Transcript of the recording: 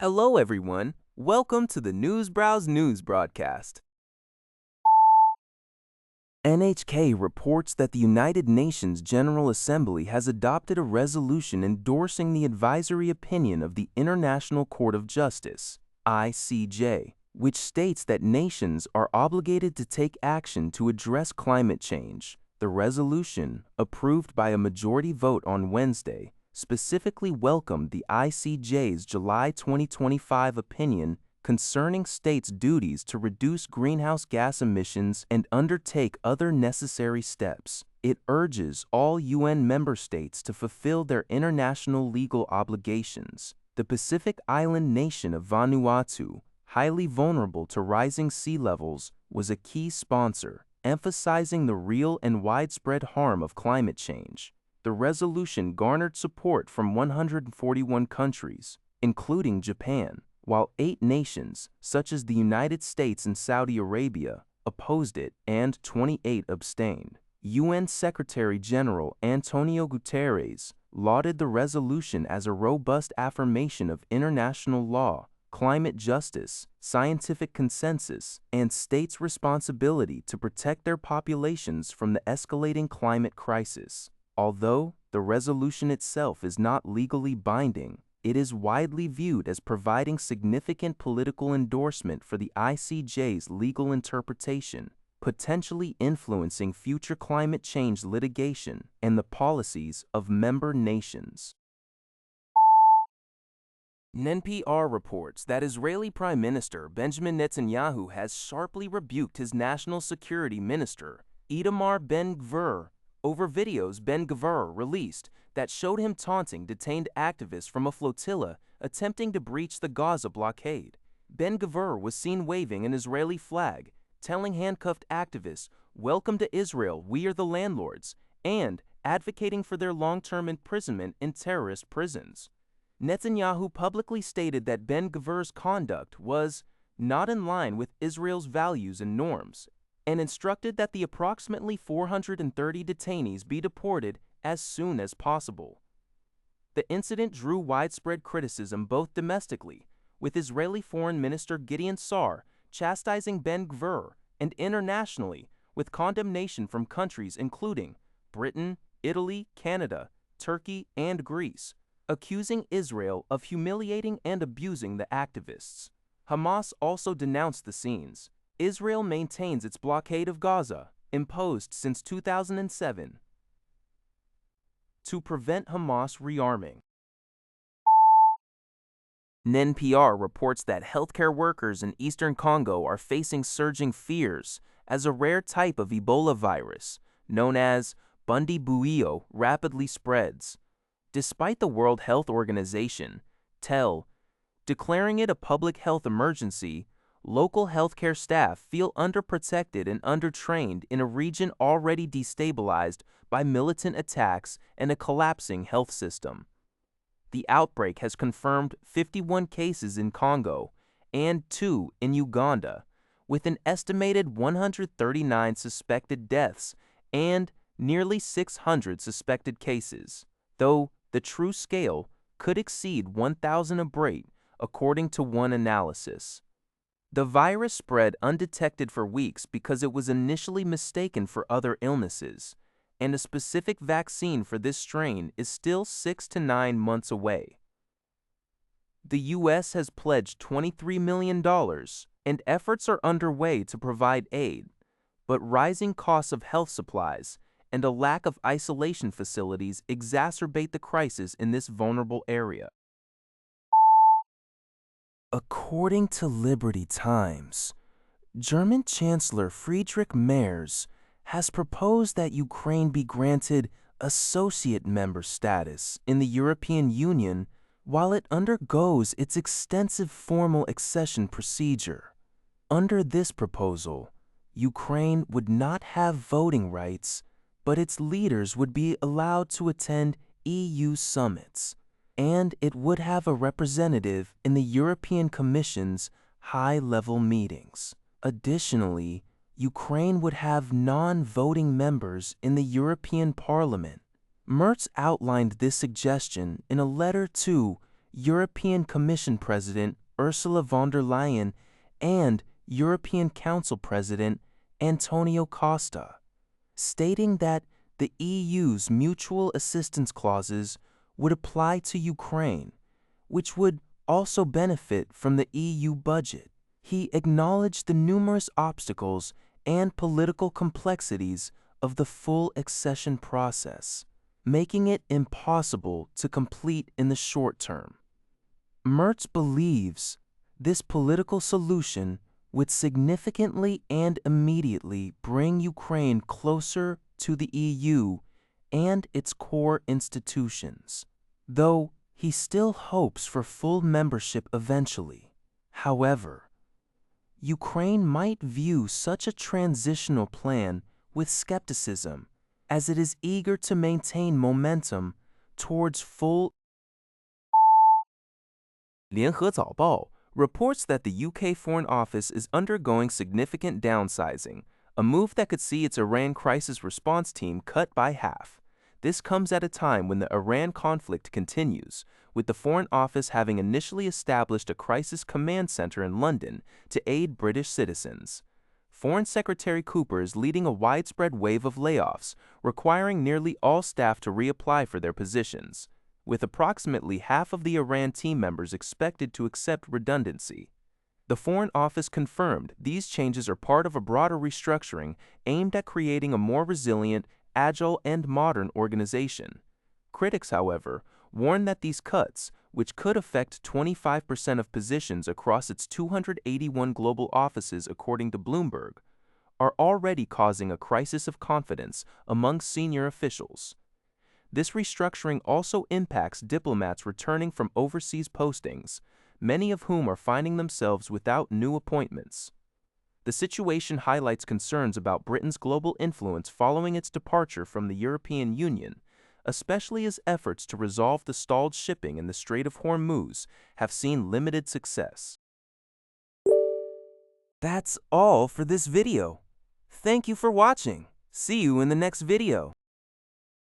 Hello, everyone. Welcome to the Newsbrowse News broadcast. NHK reports that the United Nations General Assembly has adopted a resolution endorsing the advisory opinion of the International Court of Justice, ICJ, which states that nations are obligated to take action to address climate change. The resolution, approved by a majority vote on Wednesday, specifically welcomed the ICJ's July 2025 opinion concerning states' duties to reduce greenhouse gas emissions and undertake other necessary steps. It urges all UN member states to fulfill their international legal obligations. The Pacific island nation of Vanuatu, highly vulnerable to rising sea levels, was a key sponsor, emphasizing the real and widespread harm of climate change. The resolution garnered support from 141 countries, including Japan, while 8 nations, such as the United States and Saudi Arabia, opposed it and 28 abstained. UN Secretary-General Antonio Guterres lauded the resolution as a robust affirmation of international law, climate justice, scientific consensus, and states' responsibility to protect their populations from the escalating climate crisis. Although the resolution itself is not legally binding, it is widely viewed as providing significant political endorsement for the ICJ's legal interpretation, potentially influencing future climate change litigation and the policies of member nations. NPR reports that Israeli Prime Minister Benjamin Netanyahu has sharply rebuked his national security minister, Itamar Ben-Gvir, over videos Ben-Gvir released that showed him taunting detained activists from a flotilla attempting to breach the Gaza blockade. Ben-Gvir was seen waving an Israeli flag, telling handcuffed activists, "Welcome to Israel, we are the landlords," and advocating for their long-term imprisonment in terrorist prisons. Netanyahu publicly stated that Ben-Gvir's conduct was not in line with Israel's values and norms, and instructed that the approximately 430 detainees be deported as soon as possible. The incident drew widespread criticism both domestically, with Israeli Foreign Minister Gideon Sa'ar chastising Ben-Gvir, and internationally, with condemnation from countries including Britain, Italy, Canada, Turkey, and Greece, accusing Israel of humiliating and abusing the activists. Hamas also denounced the scenes. Israel maintains its blockade of Gaza, imposed since 2007, to prevent Hamas rearming. NPR reports that healthcare workers in eastern Congo are facing surging fears as a rare type of Ebola virus, known as Bundibugyo, rapidly spreads. Despite the World Health Organization, TEL, declaring it a public health emergency, local healthcare staff feel underprotected and undertrained in a region already destabilized by militant attacks and a collapsing health system. The outbreak has confirmed 51 cases in Congo and 2 in Uganda, with an estimated 139 suspected deaths and nearly 600 suspected cases, though the true scale could exceed 1,000 abreast, according to one analysis. The virus spread undetected for weeks because it was initially mistaken for other illnesses, and a specific vaccine for this strain is still 6 to 9 months away. The U.S. has pledged $23 million, and efforts are underway to provide aid, but rising costs of health supplies and a lack of isolation facilities exacerbate the crisis in this vulnerable area. According to Liberty Times, German Chancellor Friedrich Merz has proposed that Ukraine be granted associate member status in the European Union while it undergoes its extensive formal accession procedure. Under this proposal, Ukraine would not have voting rights, but its leaders would be allowed to attend EU summits, and it would have a representative in the European Commission's high-level meetings. Additionally, Ukraine would have non-voting members in the European Parliament. Merz outlined this suggestion in a letter to European Commission President Ursula von der Leyen and European Council President Antonio Costa, stating that the EU's mutual assistance clauses would apply to Ukraine, which would also benefit from the EU budget. He acknowledged the numerous obstacles and political complexities of the full accession process, making it impossible to complete in the short term. Merz believes this political solution would significantly and immediately bring Ukraine closer to the EU and its core institutions, though he still hopes for full membership eventually. However, Ukraine might view such a transitional plan with skepticism, as it is eager to maintain momentum towards full. 联合早报 reports that the UK Foreign Office is undergoing significant downsizing, a move that could see its Iran crisis response team cut by half. This comes at a time when the Iran conflict continues, with the Foreign Office having initially established a crisis command center in London to aid British citizens. Foreign Secretary Cooper is leading a widespread wave of layoffs, requiring nearly all staff to reapply for their positions, with approximately half of the Iran team members expected to accept redundancy. The Foreign Office confirmed these changes are part of a broader restructuring aimed at creating a more resilient, agile, and modern organization. Critics, however, warn that these cuts, which could affect 25% of positions across its 281 global offices according to Bloomberg, are already causing a crisis of confidence among senior officials. This restructuring also impacts diplomats returning from overseas postings, many of whom are finding themselves without new appointments. The situation highlights concerns about Britain's global influence following its departure from the European Union, especially as efforts to resolve the stalled shipping in the Strait of Hormuz have seen limited success. That's all for this video. Thank you for watching. See you in the next video.